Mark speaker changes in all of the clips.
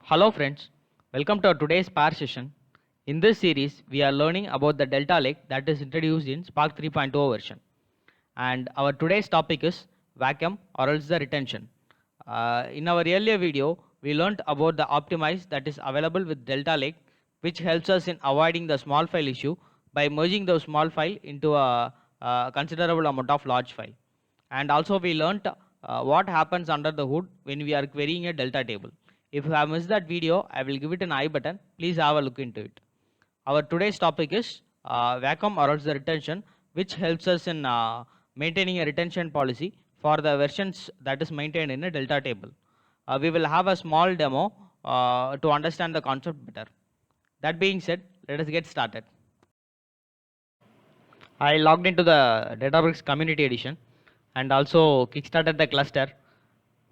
Speaker 1: Hello friends, welcome to our today's Spark session. In this series, we are learning about the Delta Lake that is introduced in Spark 3.0 version. And our today's topic is vacuum or else the retention. In our earlier video, we learned about the optimize that is available with Delta Lake, which helps us in avoiding the small file issue by merging the small file into a considerable amount of large file. And also we learnt what happens under the hood when we are querying a delta table. If you have missed that video, I will give it an I button. Please have a look into it. Our today's topic is vacuum or else the retention, which helps us in maintaining a retention policy for the versions that is maintained in a delta table. We will have a small demo to understand the concept better. That being said, let us get started. I logged into the Databricks Community Edition and also kickstarted the cluster.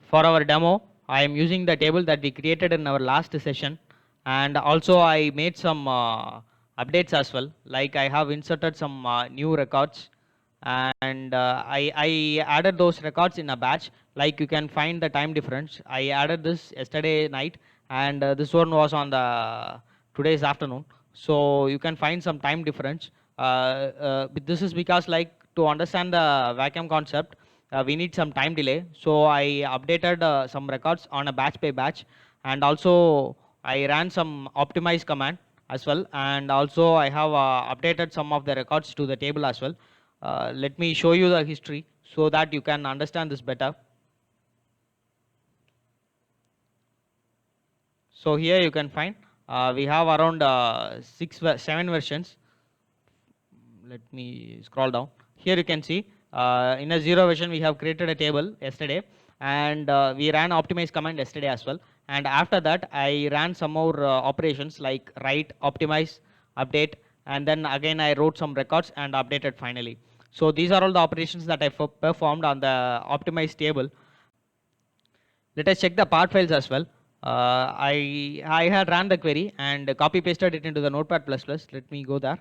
Speaker 1: For our demo, I am using the table that we created in our last session, and also I made some updates as well, like I have inserted some new records, and I added those records in a batch. Like you can find the time difference. I added this yesterday night, and this one was on the today's afternoon. So you can find some time difference. But this is because like to understand the vacuum concept, we need some time delay. So I updated some records on a batch by batch, and also I ran some optimize command as well, and also I have updated some of the records to the table as well. Let me show you the history so that you can understand this better. So here you can find we have around 7 versions. Let me scroll down. Here you can see in a 0 version we have created a table yesterday, and we ran optimize command yesterday as well. And after that I ran some more operations like write, optimize, update, and then again I wrote some records and updated finally. So these are all the operations that I performed on the optimized table. Let us check the part files as well. I had ran the query and copy pasted it into the notepad++. Let me go there.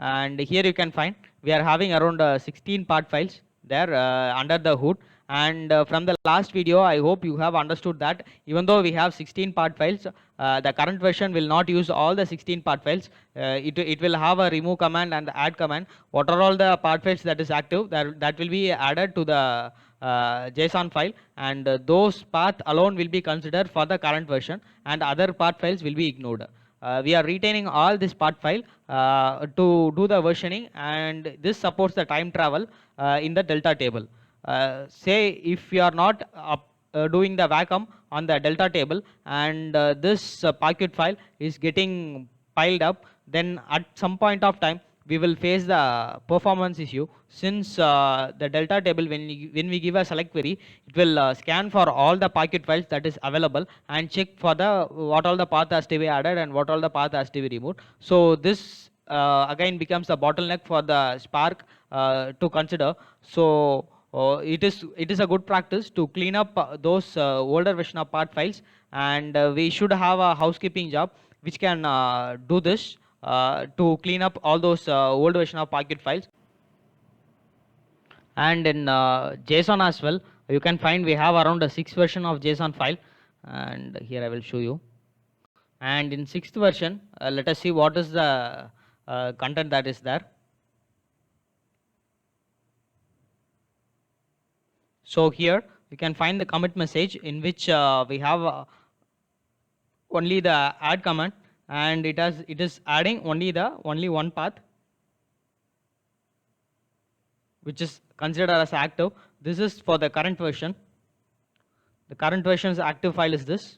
Speaker 1: And here you can find we are having around 16 part files there under the hood. And from the last video, I hope you have understood that even though we have 16 part files, the current version will not use all the 16 part files. It will have a remove command and the add command. What are all the part files that is active, that will be added to the JSON file, and those path alone will be considered for the current version, and other part files will be ignored. We are retaining all this part file to do the versioning, and this supports the time travel in the delta table. Say if you are not doing the vacuum on the delta table, and this packet file is getting piled up, then at some point of time we will face the performance issue, since the delta table, when we give a select query, it will scan for all the packet files that is available and check for the what all the path has to be added and what all the path has to be removed. So this again becomes a bottleneck for the Spark to consider. So it is a good practice to clean up those older version of part files, and we should have a housekeeping job which can do this to clean up all those old version of packet files. And in JSON as well, you can find we have around a 6 version of JSON file, and here I will show you. And in 6th version, let us see what is the content that is there. So here you can find the commit message in which we have only the add command, and it is adding only one path which is considered as active. This is for the current version. The current version's active file is this.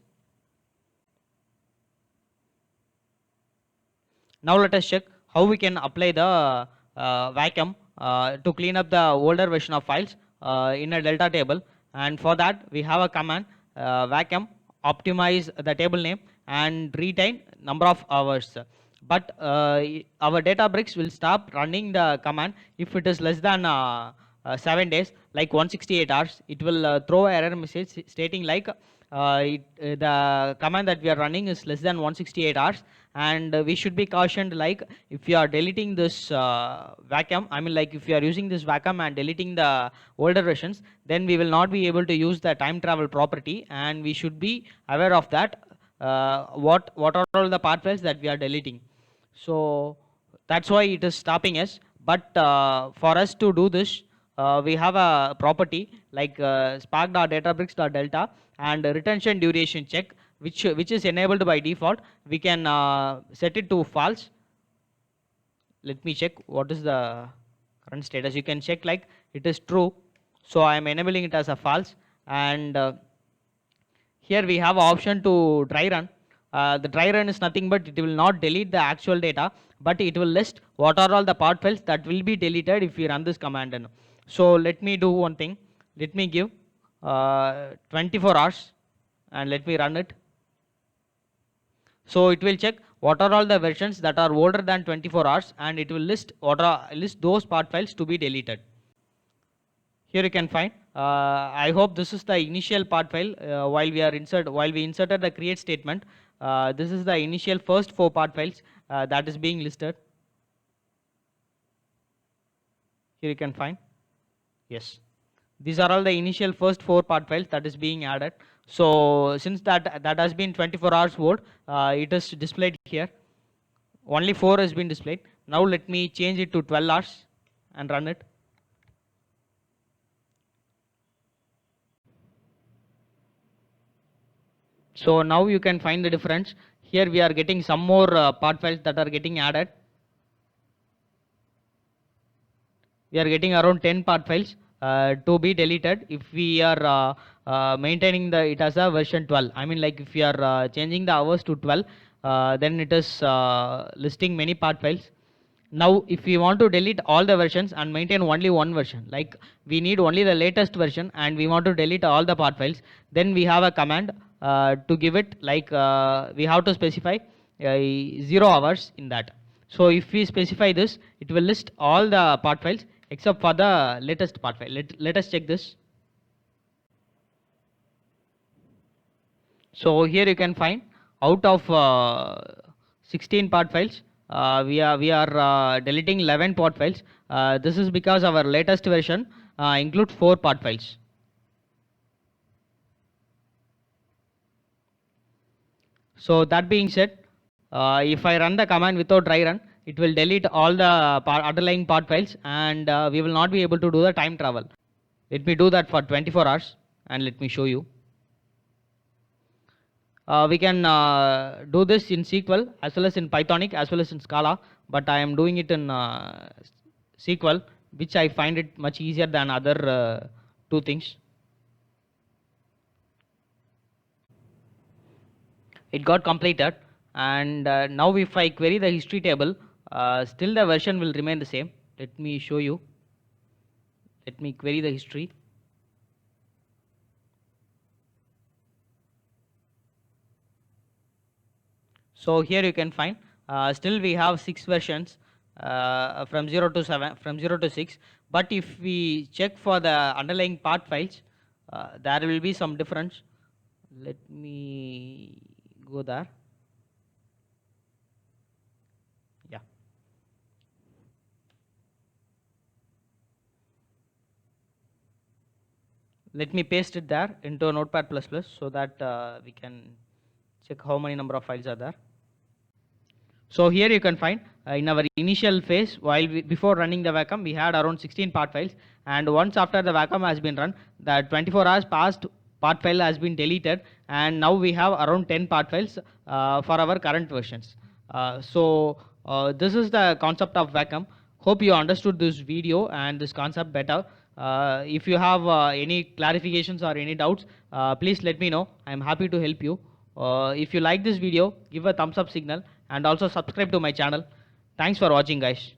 Speaker 1: Now let us check how we can apply the vacuum to clean up the older version of files in a delta table. And for that we have a command vacuum optimize the table name and retain number of hours. But our Databricks will stop running the command if it is less than 7 days, like 168 hours. It will throw an error message stating like the command that we are running is less than 168 hours, and we should be cautioned, like if you are deleting this Wacom, I mean like if you are using this Wacom and deleting the older versions, then we will not be able to use the time travel property, and we should be aware of that, what are all the part files that we are deleting. So that's why it is stopping us. But for us to do this, we have a property like spark.databricks.delta and retention duration check, which is enabled by default. We can set it to false. Let me check what is the current status. You can check like it is true, so I am enabling it as a false. And here we have option to dry run. The dry run is nothing but it will not delete the actual data, but it will list what are all the part files that will be deleted if we run this command. And so let me do one thing. Let me give 24 hours and let me run it. So it will check what are all the versions that are older than 24 hours, and it will list those part files to be deleted. Here you can find. I hope this is the initial part file. While we inserted the create statement, this is the initial first 4 part files that is being listed. Here you can find. Yes, these are all the initial first 4 part files that is being added. So since that has been 24 hours old, it is displayed here. Only 4 has been displayed. Now let me change it to 12 hours and run it. So now you can find the difference. Here we are getting some more part files that are getting added. We are getting around 10 part files to be deleted if we are maintaining it as a version 12. I mean like if we are changing the hours to 12, then it is listing many part files. Now if we want to delete all the versions and maintain only one version, like we need only the latest version and we want to delete all the part files, then we have a command to give it, like we have to specify 0 hours in that. So if we specify this, it will list all the part files except for the latest part file. Let us check this. So here you can find out of 16 part files, we are deleting 11 part files. This is because our latest version includes 4 part files. So that being said, if I run the command without dry run, it will delete all the underlying part files, and we will not be able to do the time travel. Let me do that for 24 hours and let me show you. We can do this in SQL as well as in Pythonic as well as in Scala, but I am doing it in SQL, which I find it much easier than other 2 things. It got completed, and now if I query the history table, still the version will remain the same. Let me show you. Let me query the history. So here you can find still we have 6 versions from 0 to 7, from 0 to 6. But if we check for the underlying part files, there will be some difference. Let me go there. Yeah. Let me paste it there into Notepad++ so that we can check how many number of files are there. So here you can find in our initial phase, before running the Wacom, we had around 16 part files, and once after the Wacom has been run, the 24 hours past part file has been deleted, and now we have around 10 part files for our current versions. So this is the concept of Wacom. Hope you understood this video and this concept better. If you have any clarifications or any doubts, please let me know. I am happy to help you. If you like this video, give a thumbs up signal and also subscribe to my channel. Thanks for watching, guys.